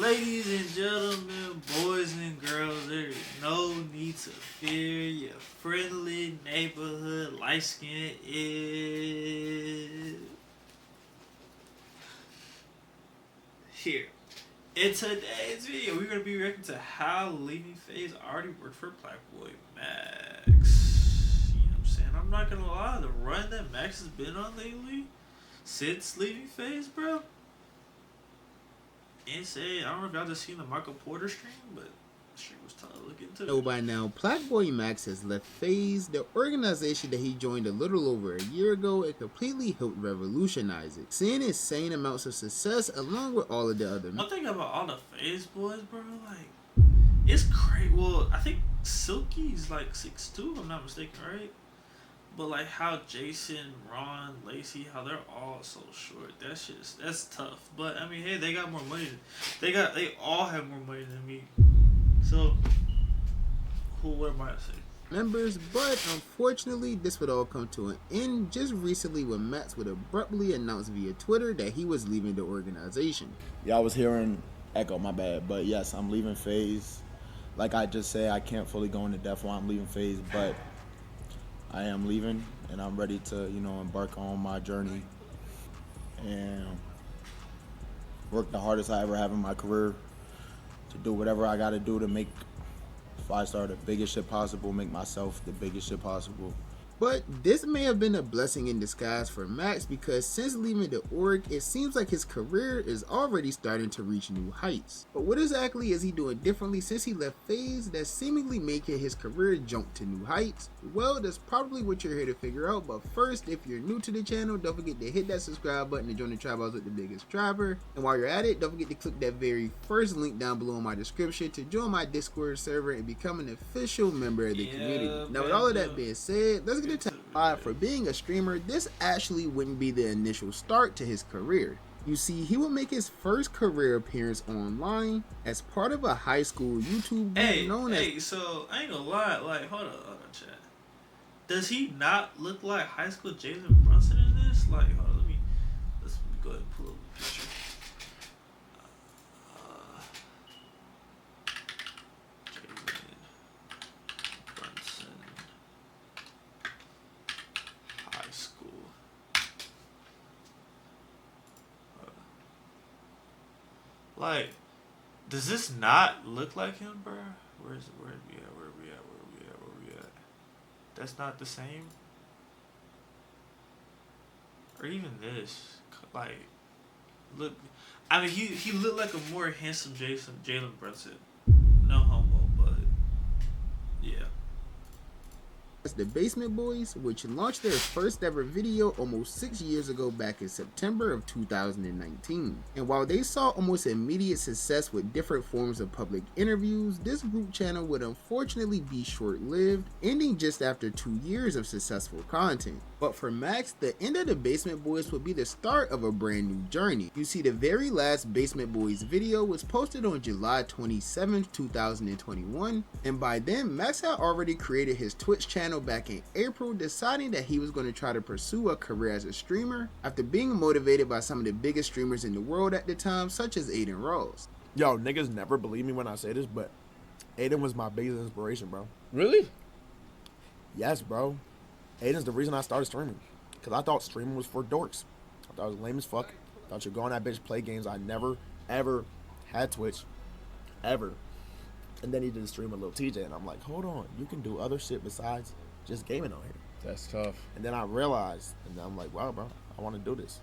Ladies and gentlemen, boys and girls, there is no need to fear. Your friendly neighborhood light skin is here. In today's video, we're going to be reacting to how leaving phase already worked for Plaquboymax. You know what I'm saying? I'm not going to lie, the run that Max has been on lately, since leaving phase, bro, insane. I don't know if y'all just seen the Michael Porter stream, but the stream was tough to look into. So by now, Plaquboymax has left phase, the organization that he joined a little over a year ago, and completely helped revolutionize it, seeing insane amounts of success along with all of the other. One thing about all the phase boys, bro, like, it's crazy. Well, I think Silky's like 6'2", if I'm not mistaken, right? But like how Jason, Ron, Lacey, how they're all so short. That's tough. But I mean, hey, they got more money. They all have more money than me. So what am I to say? Members, but unfortunately this would all come to an end just recently when Max would abruptly announce via Twitter that he was leaving the organization. Y'all was hearing echo, my bad, but yes, I'm leaving phase. Like I just said, I can't fully go into depth while I'm leaving phase, but I am leaving and I'm ready to, embark on my journey and work the hardest I ever have in my career to do whatever I got to do to make 5-star the biggest shit possible, make myself the biggest shit possible. But this may have been a blessing in disguise for Max, because since leaving the org, it seems like his career is already starting to reach new heights. But what exactly is he doing differently since he left phase that's seemingly making his career jump to new heights? Well, that's probably what you're here to figure out, but first, if you're new to the channel, don't forget to hit that subscribe button to join the tribe house with the biggest triber. And while you're at it, don't forget to click that very first link down below in my description to join my Discord server and become an official member of the community. Now with all of that being said, let's get into for being a streamer. This actually wouldn't be the initial start to his career. You see, he would make his first career appearance online as part of a high school YouTube group known as... So I ain't gonna lie, like, hold on, chat. Does he not look like high school Jalen Brunson in this? Like, hold on, let's go ahead and pull up the picture. Like, does this not look like him, bro? Where we at? That's not the same. Or even this, like, look. I mean, he looked like a more handsome Jalen Brunson. No homo, but yeah. The Basement Boys, which launched their first ever video almost 6 years ago back in September of 2019. And while they saw almost immediate success with different forms of public interviews, this group channel would unfortunately be short-lived, ending just after 2 years of successful content. But for Max, the end of the Basement Boys would be the start of a brand new journey. You see, the very last Basement Boys video was posted on July 27th, 2021, and by then Max had already created his Twitch channel back in April, deciding that he was going to try to pursue a career as a streamer after being motivated by some of the biggest streamers in the world at the time, such as Aiden Ross. Yo, niggas never believe me when I say this, but Aiden was my biggest inspiration, bro. Really? Yes, bro. Aiden's the reason I started streaming, because I thought streaming was for dorks. I thought it was lame as fuck. I thought you'd go on that bitch, play games. I never, ever had Twitch, ever. And then he did a stream with Lil TJ, and I'm like, hold on, you can do other shit besides just gaming on here. That's tough. And then I realized, and I'm like, wow, bro, I want to do this.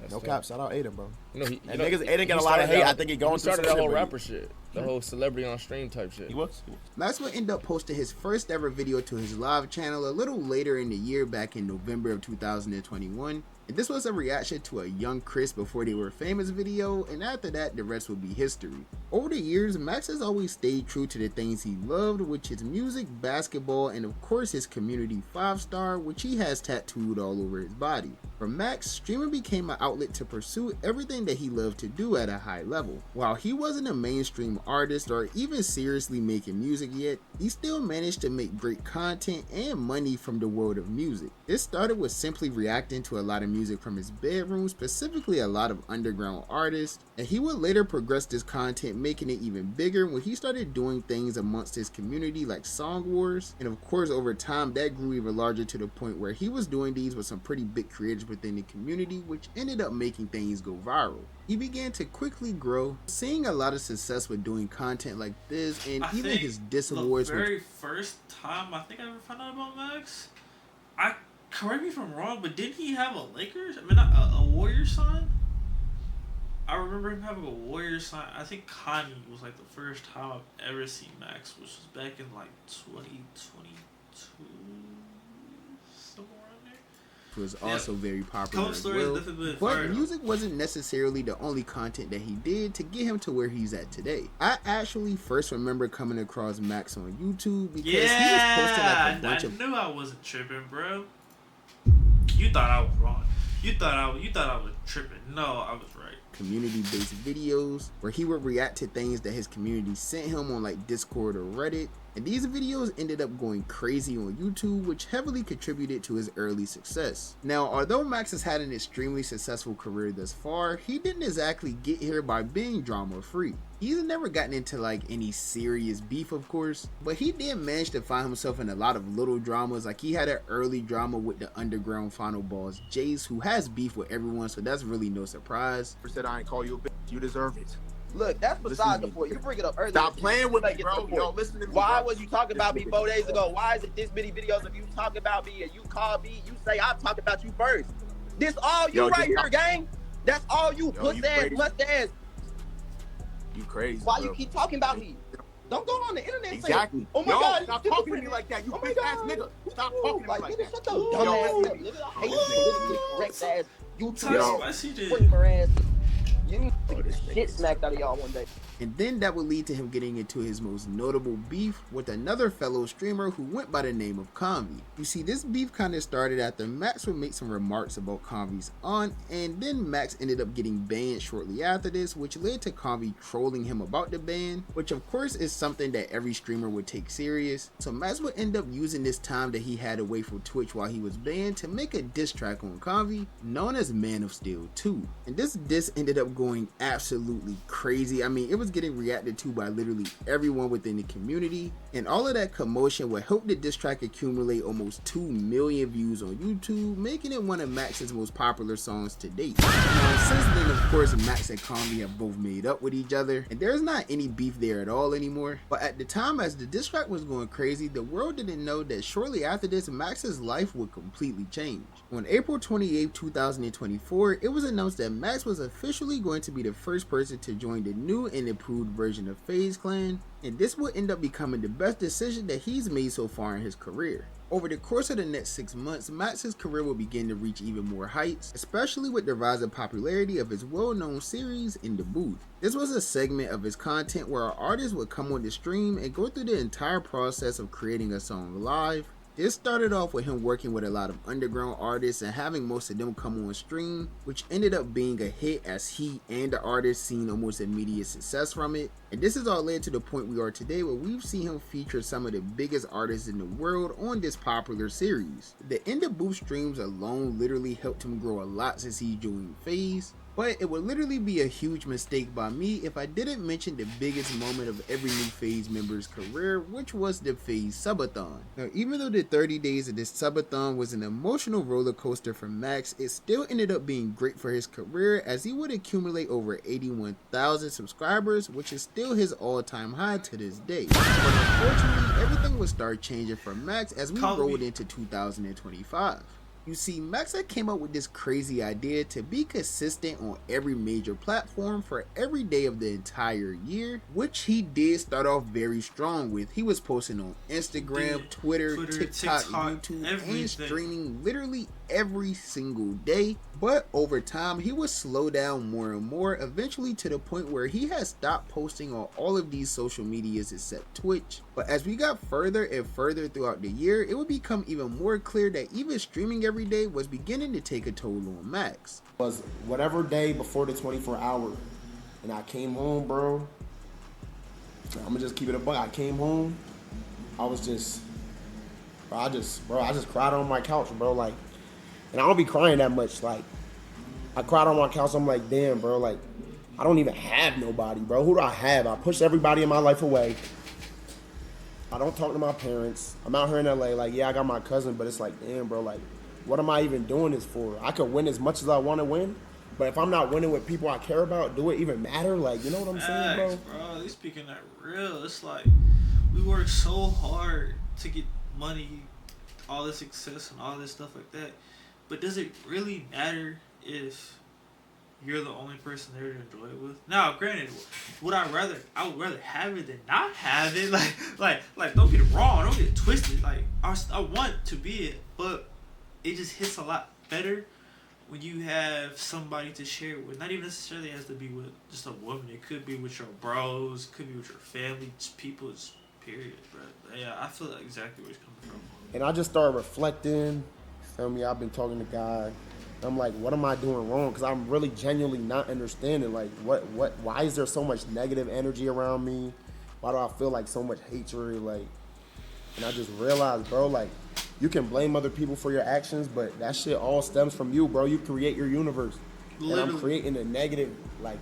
That's no tough. cap, shout out Aiden, bro. Aiden got a lot of hate. I think he going started through that some whole shit, rapper shit, the whole celebrity on stream type shit. He was. Max would end up posting his first ever video to his live channel a little later in the year, back in November of 2021. And this was a reaction to a Young Chris Before They Were Famous video, and after that, the rest will be history. Over the years, Max has always stayed true to the things he loved, which is music, basketball, and of course his community 5-star, which he has tattooed all over his body. For Max, streaming became an outlet to pursue everything that he loved to do at a high level. While he wasn't a mainstream artist or even seriously making music yet, he still managed to make great content and money from the world of music. This started with simply reacting to a lot of music from his bedroom, specifically a lot of underground artists, and he would later progress this content, making it even bigger when he started doing things amongst his community like song wars, and of course over time that grew even larger to the point where he was doing these with some pretty big creators within the community, which ended up making things go viral. He began to quickly grow, seeing a lot of success with doing content like this, and I even think his diss the awards. very first time I think I ever found out about Max, correct me if I'm wrong, but didn't he have a Lakers? I mean, not a Warriors sign. I remember him having a Warriors sign. I think Kanye was like the first time I've ever seen Max, which was back in like 2022, somewhere around there. Was also very popular Cold as Story has well. definitely been But fired up. music wasn't necessarily the only content that he did to get him to where he's at today. I actually first remember coming across Max on YouTube because he was posting like a bunch I of knew I wasn't tripping, bro. You thought I was wrong. You thought I was tripping. No, I was right. community-based videos where he would react to things that his community sent him on like Discord or Reddit. And these videos ended up going crazy on YouTube, which heavily contributed to his early success. Now, although Max has had an extremely successful career thus far, he didn't exactly get here by being drama-free. He's never gotten into like any serious beef, of course, but he did manage to find himself in a lot of little dramas. Like he had an early drama with the underground final boss Jace, who has beef with everyone, so that's really no surprise. Said I ain't call you a bitch. You deserve it. Look, that's beside the Listen to point. You bring it up earlier. Stop playing with me, Like, get to bro. the point. Yo, listen to me. Why bro. was you talking about me Listen 4 to days ago? Why is it this many videos of you talking about me and you call me, you say I'm talking about you first? This all you Yo, right just- here, gang? That's all you, Yo, puss you ass, crazy. mustache. You crazy. Why bro. you keep talking about me? Don't go on the internet and Exactly. say, oh my Yo, God, stop you talking to me schizophrenic. like that. You Oh my bitch ass God. nigga. Stop talking to me Like, like nigga, that. shut your Yo, dumb ass listen up, to me. nigga. I hate Yo. you, politically correct ass Toxic YouTube Spicy did. streamer ass. You need to Oh, get this the nigga shit is smacked out of y'all one day. And then that would lead to him getting into his most notable beef with another fellow streamer who went by the name of Convy. You see, this beef kind of started after Max would make some remarks about Convy's aunt, and then Max ended up getting banned shortly after this, which led to Convy trolling him about the ban, which of course is something that every streamer would take serious. So Max would end up using this time that he had away from Twitch while he was banned to make a diss track on Convy, known as Man of Steel 2. And this diss ended up going absolutely crazy. I mean, it was getting reacted to by literally everyone within the community, and all of that commotion would help the diss track accumulate almost 2 million views on YouTube, making it one of Max's most popular songs to date. Now, since then, of course, Max and Convy have both made up with each other, and there's not any beef there at all anymore. But at the time, as the diss track was going crazy, the world didn't know that shortly after this, Max's life would completely change. On April 28, 2024, it was announced that Max was officially going to be the first person to join the new and improved version of FaZe Clan, and this would end up becoming the best decision that he's made so far in his career. Over the course of the next 6 months, Max's career will begin to reach even more heights, especially with the rise of popularity of his well-known series, In the Booth. This was a segment of his content where an artist would come on the stream and go through the entire process of creating a song live. This started off with him working with a lot of underground artists and having most of them come on stream, which ended up being a hit as he and the artist seen almost immediate success from it. And this has all led to the point we are today, where we've seen him feature some of the biggest artists in the world on this popular series. The In the Booth streams alone literally helped him grow a lot since he joined FaZe. But it would literally be a huge mistake by me if I didn't mention the biggest moment of every new FaZe member's career, which was the FaZe Subathon. Now, even though the 30 days of this Subathon was an emotional roller coaster for Max, it still ended up being great for his career, as he would accumulate over 81,000 subscribers, which is still his all-time high to this day. But unfortunately, everything would start changing for Max as we rolled into 2025. You see, Max had came up with this crazy idea to be consistent on every major platform for every day of the entire year, which he did start off very strong with. He was posting on Instagram, Twitter, TikTok, YouTube, and everything. streaming literally every single day, but over time he would slow down more and more, eventually to the point where he had stopped posting on all of these social medias except Twitch. But as we got further and further throughout the year, it would become even more clear that even streaming every day was beginning to take a toll on Max. Was whatever day before the 24 hour, and I came home, bro. I'm gonna just keep it a buck. I came home, I was just, I just cried on my couch, bro. Like, and I don't be crying that much. Like, I cried on my couch. I'm like, damn, bro. Like, I don't even have nobody, bro. Who do I have? I pushed everybody in my life away. I don't talk to my parents. I'm out here in LA. Like, yeah, I got my cousin, but it's like, damn, bro. Like, what am I even doing this for? I could win as much as I want to win, but if I'm not winning with people I care about, do it even matter? Like, you know what I'm saying, bro? Bro, they speaking that real. It's like we work so hard to get money, all this success and all this stuff like that. But does it really matter if you're the only person there to enjoy it with? Now, granted, I would rather have it than not have it. Like don't get it wrong, don't get it twisted. Like I want to be it, but it just hits a lot better when you have somebody to share it with. Not even necessarily has to be with just a woman. It could be with your bros, could be with your family, just people, just period, bro. Yeah, I feel exactly where it's coming from. And I just started reflecting. Feel me? I've been talking to God. I'm like, what am I doing wrong? Because I'm really genuinely not understanding. Like, why is there so much negative energy around me? Why do I feel like so much hatred? Like, and I just realized, bro, like, you can blame other people for your actions, but that shit all stems from you, bro. You create your universe. Literally. And I'm creating a negative, like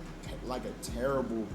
a terrible.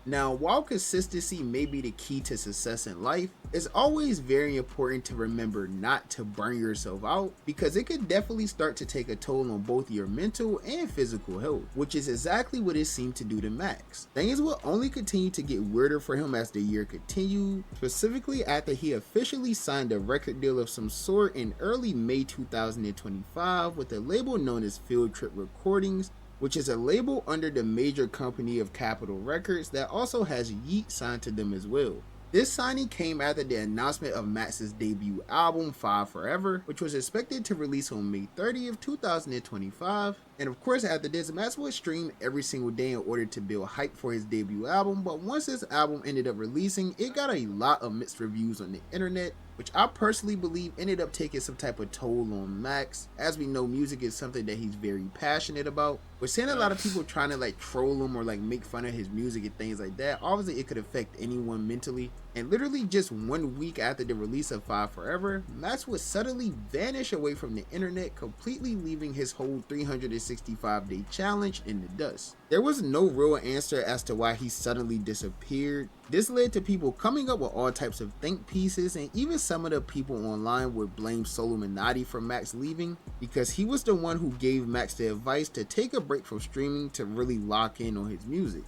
Now, while consistency may be the key to success in life, it's always very important to remember not to burn yourself out, because it could definitely start to take a toll on both your mental and physical health, which is exactly what it seemed to do to Max. Things will only continue to get weirder for him as the year continued, specifically after he officially signed a record deal of some sort in early May 2025 with a label known as Field Trip Recordings, which is a label under the major company of Capitol Records that also has Yeet signed to them as well. This signing came after the announcement of Max's debut album, 5 Forever, which was expected to release on May 30th, 2025. And of course, after this, Max would stream every single day in order to build hype for his debut album, but once this album ended up releasing, it got a lot of mixed reviews on the internet, which I personally believe ended up taking some type of toll on Max. As we know, music is something that he's very passionate about. We're seeing a lot of people trying to like troll him or like make fun of his music and things like that. Obviously, it could affect anyone mentally. And literally just 1 week after the release of 5 Forever, Max would suddenly vanish away from the internet, completely leaving his whole 365-day challenge in the dust. There was no real answer as to why he suddenly disappeared. This led to people coming up with all types of think pieces, and even some of the people online would blame Soluminati for Max leaving, because he was the one who gave Max the advice to take a break from streaming to really lock in on his music.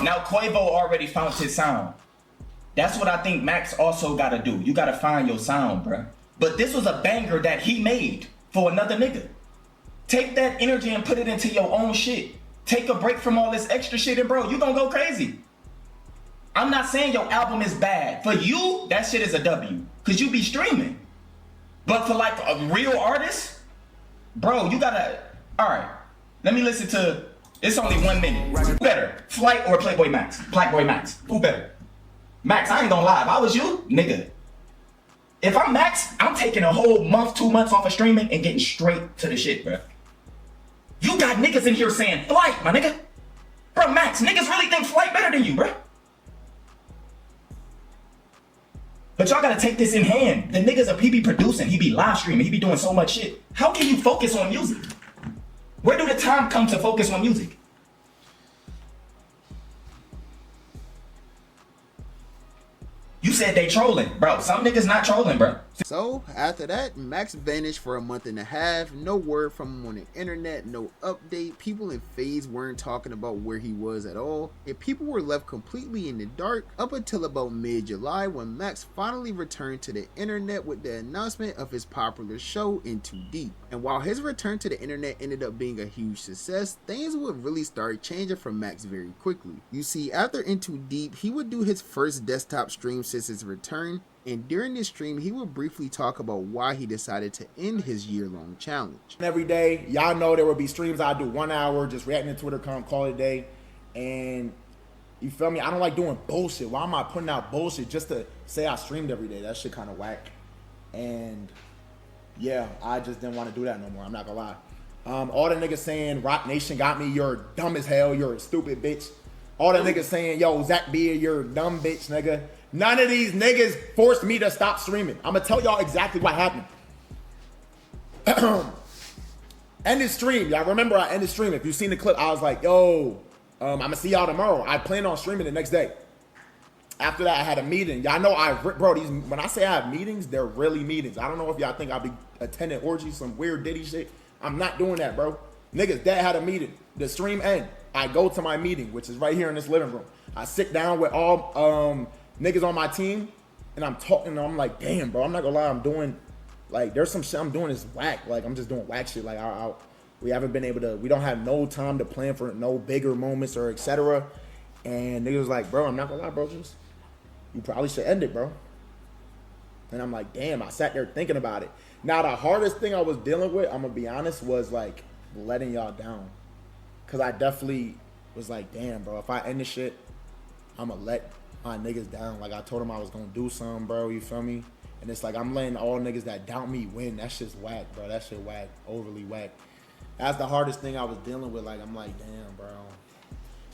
Now Quavo already found his sound. That's what I think Max also gotta do. You gotta find your sound, bruh. But this was a banger that he made for another nigga. Take that energy and put it into your own shit. Take a break from all this extra shit, and bro, you gonna go crazy. I'm not saying your album is bad. For you, that shit is a W, cause you be streaming. But for like a real artist, bro, you gotta, all right, let me listen to, it's only 1 minute. Who better, Flight or Plaquboymax? Plaquboymax, who better? Max, I ain't gonna lie, if I was you, nigga, if I'm Max, I'm taking a whole month, 2 months off of streaming and getting straight to the shit, bro. You got niggas in here saying Flight, my nigga. Bro, Max, niggas really think Flight better than you, bro. But y'all gotta take this in hand. The niggas, he be producing, he be live streaming, he be doing so much shit. How can you focus on music? Where do the time come to focus on music? You said they trolling, bro. Some niggas not trolling, bro. So after that, Max vanished for a month and a half. No word from him on the internet, no update. People in FaZe weren't talking about where he was at all, and people were left completely in the dark up until about mid-July, when Max finally returned to the internet with the announcement of his popular show Into Deep. And while his return to the internet ended up being a huge success, things would really start changing for Max very quickly. You see, after Into Deep, he would do his first desktop stream since his return, And during this stream, he would briefly talk about why he decided to end his year-long challenge. Every day, y'all know there would be streams I do 1 hour, just reacting to Twitter, call it a day. And you feel me? I don't like doing bullshit. Why am I putting out bullshit just to say I streamed every day? That shit kind of whack. And yeah, I just didn't want to do that no more. I'm not gonna lie. All the niggas saying Rock Nation got me, you're dumb as hell, you're a stupid bitch. All the niggas saying, yo, Zach Beer, you're a dumb bitch, nigga. None of these niggas forced me to stop streaming. I'm gonna tell y'all exactly what happened. Ended stream. Y'all remember I ended stream. If you seen the clip, I was like, yo, I'm gonna see y'all tomorrow. I plan on streaming the next day. After that, I had a meeting. Y'all know bro, when I say I have meetings, they're really meetings. I don't know if y'all think I'll be attending orgies, some weird Diddy shit. I'm not doing that, bro. Niggas, dad had a meeting. The stream end. I go to my meeting, which is right here in this living room. I sit down with all niggas on my team, and I'm talking, and I'm like, damn, bro, I'm not gonna lie, I'm doing, like, there's some shit I'm doing is whack. Like, I'm just doing whack shit. Like, we haven't been able to, we don't have no time to plan for no bigger moments or etc. And niggas was like, bro, I'm not gonna lie, bro, just, you probably should end it, bro. And I'm like, damn, I sat there thinking about it. Now, the hardest thing I was dealing with, I'm gonna be honest, was like letting y'all down. Cause I definitely was like, damn, bro, if I end this shit, I'm gonna let my niggas down. Like, I told them I was gonna do something, bro, you feel me? And it's like, I'm letting all niggas that doubt me win. That shit's whack, bro. That shit whack, overly whack. That's the hardest thing I was dealing with. Like, I'm like, damn, bro.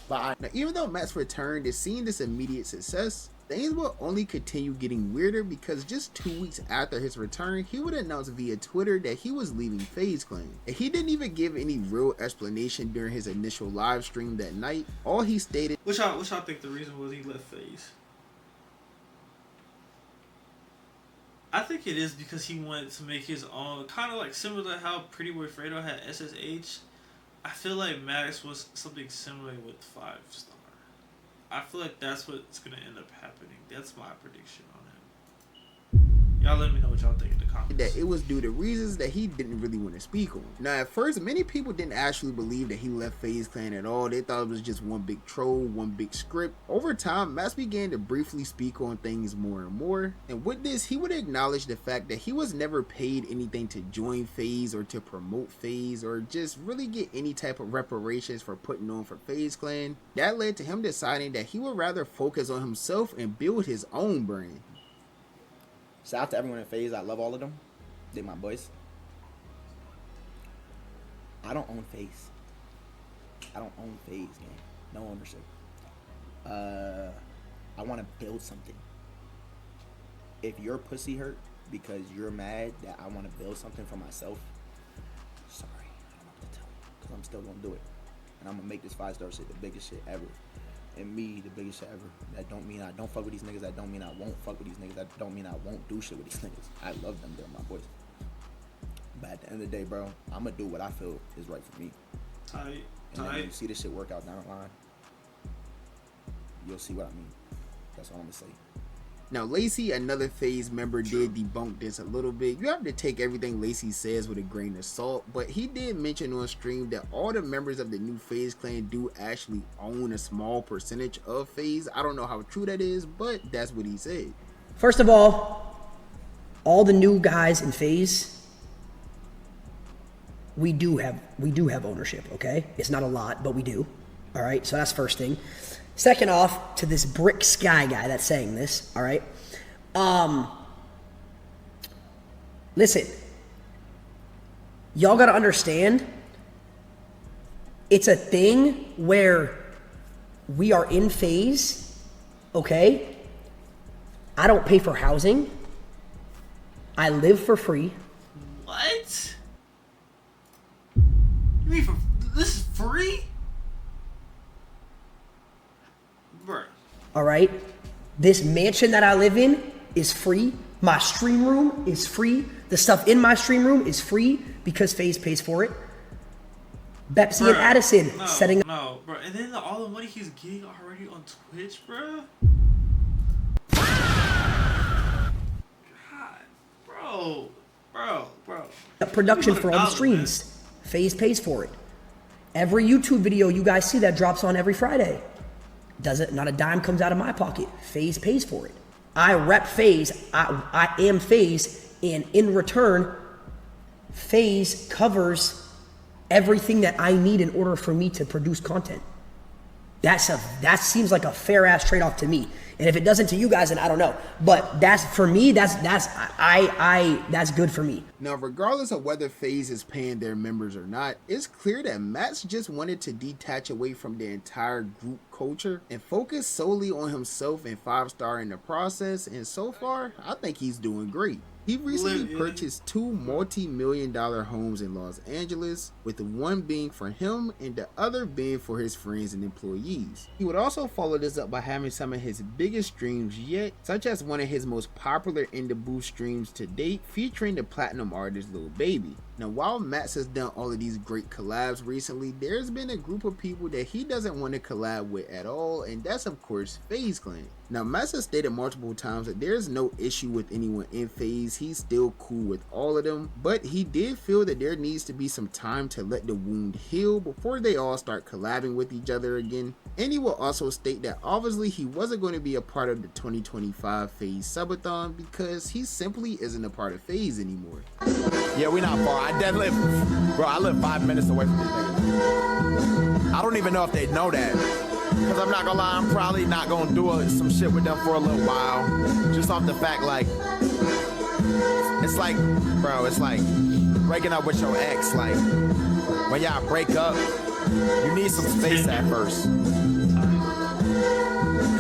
But now, even though Matt's return is seeing this immediate success, things will only continue getting weirder because just 2 weeks after his return, he would announce via Twitter that he was leaving FaZe Clan. And he didn't even give any real explanation during his initial live stream that night. All he stated, Which y'all think the reason was he left FaZe? I think it is because he wanted to make his own, kind of like similar to how Pretty Boy Fredo had SSH. I feel like Max was something similar with 5-star. I feel like that's what's gonna end up happening. That's my prediction on him. Y'all let me know what y'all think in the comments. that it was due to reasons that he didn't really want to speak on. Now, at first, many people didn't actually believe that he left FaZe Clan at all. They thought it was just one big troll, one big script. Over time, Max began to briefly speak on things more and more. And with this, he would acknowledge the fact that he was never paid anything to join FaZe or to promote FaZe or just really get any type of reparations for putting on for FaZe Clan. That led to him deciding that he would rather focus on himself and build his own brand. Shout out to everyone in FaZe. I love all of them. They my boys. I don't own FaZe. I don't own FaZe, gang. No ownership. I want to build something. If your pussy hurt because you're mad that I want to build something for myself, sorry, I don't know what to tell you. Because I'm still going to do it. And I'm going to make this 5-star shit the biggest shit ever. And me, the biggest shit ever. That don't mean I don't fuck with these niggas. That don't mean I won't fuck with these niggas. That don't mean I won't do shit with these niggas. I love them. They're my boys. But at the end of the day, bro, I'm going to do what I feel is right for me. Tight. And then when you see this shit work out down the line, you'll see what I mean. That's all I'm going to say. Now, Lacey, another FaZe member, did debunk this a little bit. You have to take everything Lacey says with a grain of salt, but he did mention on stream that all the members of the new FaZe Clan do actually own a small percentage of FaZe. I don't know how true that is, but that's what he said. First of all the new guys in FaZe, we do have ownership, okay? It's not a lot, but we do. All right, so that's first thing. Second off, to this Brick Sky guy that's saying this, all right? Listen, y'all gotta understand, it's a thing where we are in FaZe, okay? I don't pay for housing. I live for free. What? You mean this is free? Bro. All right? This mansion that I live in is free. My stream room is free. The stuff in my stream room is free because FaZe pays for it. Bepsy and Addison setting up. No, bro. And then all the money he's getting already on Twitch, bro. God, bro. Production for all the streams. FaZe pays for it. Every YouTube video you guys see that drops on every Friday. Does it? Not a dime comes out of my pocket. FaZe pays for it. I rep FaZe, I am FaZe, and in return, FaZe covers everything that I need in order for me to produce content. That seems like a fair ass trade-off to me. And if it doesn't to you guys, then I don't know. But that's for me, that's good for me. Now, regardless of whether FaZe is paying their members or not, it's clear that Max just wanted to detach away from the entire group culture and focus solely on himself and 5-star in the process, and so far, I think he's doing great. He recently purchased 2 multi-million-dollar homes in Los Angeles, with the one being for him and the other being for his friends and employees. He would also follow this up by having some of his biggest streams yet, such as one of his most popular In The Booth streams to date, featuring the platinum artist Lil Baby. Now, while Max has done all of these great collabs recently, there's been a group of people that he doesn't want to collab with at all, and that's of course FaZe Clan. Now, Max has stated multiple times that there's no issue with anyone in FaZe, he's still cool with all of them, but he did feel that there needs to be some time to let the wound heal before they all start collabing with each other again. And he will also state that obviously he wasn't going to be a part of the 2025 FaZe subathon because he simply isn't a part of FaZe anymore. Yeah, we not far. I live 5 minutes away from these niggas. I don't even know if they know that. Because I'm not gonna lie, I'm probably not gonna do some shit with them for a little while. Just off the fact, like, it's like, bro, it's like breaking up with your ex. Like, when y'all break up, you need some space at first.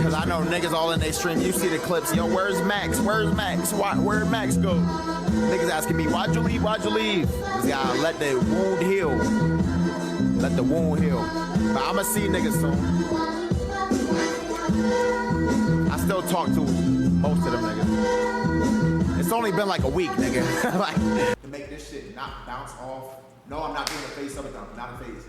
Cause I know niggas all in their stream, you see the clips, yo, where's Max? Where's Max? Where'd Max go? Niggas asking me, why'd you leave? Why'd you leave? Just gotta let the wound heal. Let the wound heal. But I'ma see niggas soon. I still talk to most of them niggas. It's only been like a week, nigga. Like, to make this shit not bounce off. No, I'm not doing a FaZe subathon. Not a FaZe.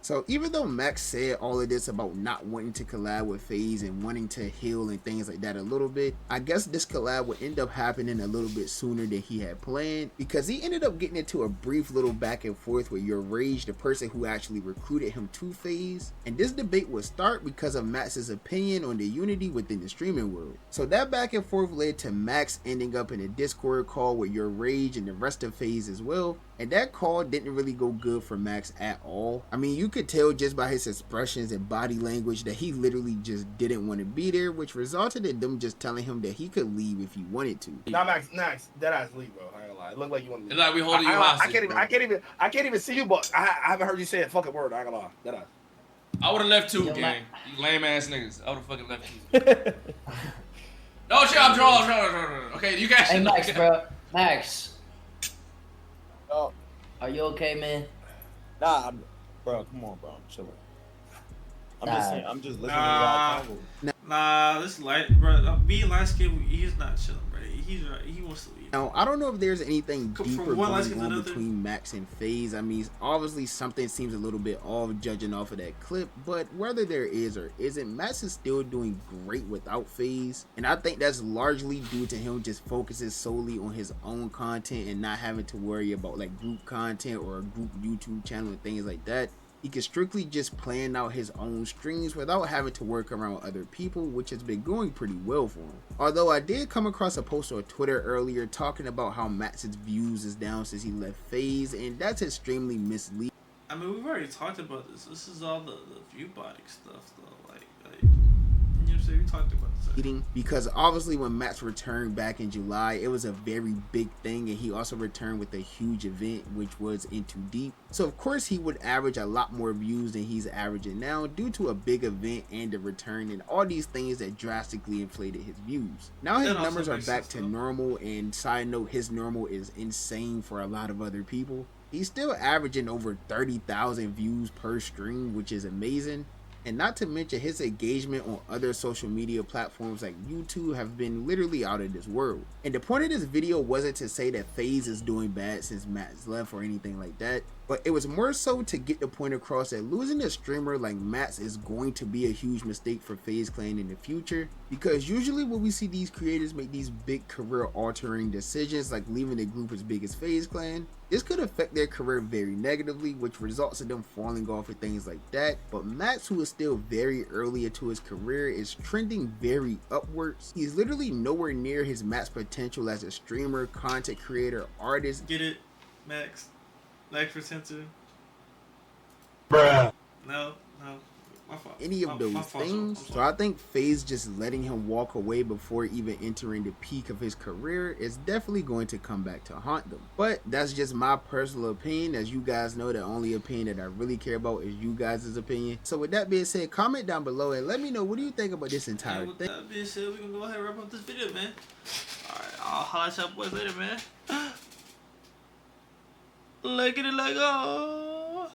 So even though Max said all of this about not wanting to collab with FaZe and wanting to heal and things like that a little bit, I guess this collab would end up happening a little bit sooner than he had planned, because he ended up getting into a brief little back and forth with Your Rage, the person who actually recruited him to FaZe, and this debate would start because of Max's opinion on the unity within the streaming world. So that back and forth led to Max ending up in a Discord call with Your Rage and the rest of FaZe as well, and that call didn't really go good for Max at all. I mean, you could tell just by his expressions and body language that he literally just didn't want to be there, which resulted in them just telling him that he could leave if he wanted to. Nah, Max, dead ass leave, bro. I ain't gonna lie. It look like you want to leave. It's like we holding you hostage. I can't even see you, but I haven't heard you say a fucking word. I ain't gonna lie. Dead ass. I would have left too, gang. You lame ass niggas. I would have fucking left too. No, shit, I'm drawing. Okay, you guys. Hey, Max, bro. Max. Oh. Are you okay, man? Nah, bro, come on, bro. I'm chilling. I'm just listening to y'all talk. Nah, this light, bro. Being light skinned, he's not chilling, bro. He's right. He wants to leave. Now, I don't know if there's anything deeper going on another between Max and FaZe. I mean, obviously something seems a little bit off judging off of that clip, but whether there is or isn't, Max is still doing great without FaZe, and I think that's largely due to him just focusing solely on his own content and not having to worry about like group content or a group YouTube channel and things like that. He can strictly just plan out his own streams without having to work around other people, which has been going pretty well for him. Although I did come across a post on Twitter earlier talking about how Max's views is down since he left FaZe, and that's extremely misleading. I mean, we've already talked about this. This is all the view body stuff, though. Like, you know what I'm saying? We talked about this. Because obviously when Max returned back in July, it was a very big thing, and he also returned with a huge event, which was Into Deep. So of course he would average a lot more views than he's averaging now due to a big event and the return and all these things that drastically inflated his views. Now his numbers are back to normal, and side note, his normal is insane for a lot of other people. He's still averaging over 30,000 views per stream, which is amazing. And not to mention his engagement on other social media platforms like YouTube have been literally out of this world. And the point of this video wasn't to say that FaZe is doing bad since Max left or anything like that. But it was more so to get the point across that losing a streamer like Max is going to be a huge mistake for FaZe Clan in the future, because usually when we see these creators make these big career altering decisions like leaving a group as big as FaZe Clan, this could affect their career very negatively, which results in them falling off and things like that. But Max, who is still very early into his career, is trending very upwards. He's literally nowhere near his max potential as a streamer, content creator, artist. Get it, Max? Max for sensitive? Bruh. No. My fault. Any of those things. So I think FaZe just letting him walk away before even entering the peak of his career is definitely going to come back to haunt them. But that's just my personal opinion. As you guys know, the only opinion that I really care about is you guys' opinion. So with that being said, comment down below and let me know, what do you think about this entire thing? With that being said, we can go ahead and wrap up this video, man. Alright, I'll holla at y'all boys later, man. Like it, like, oh.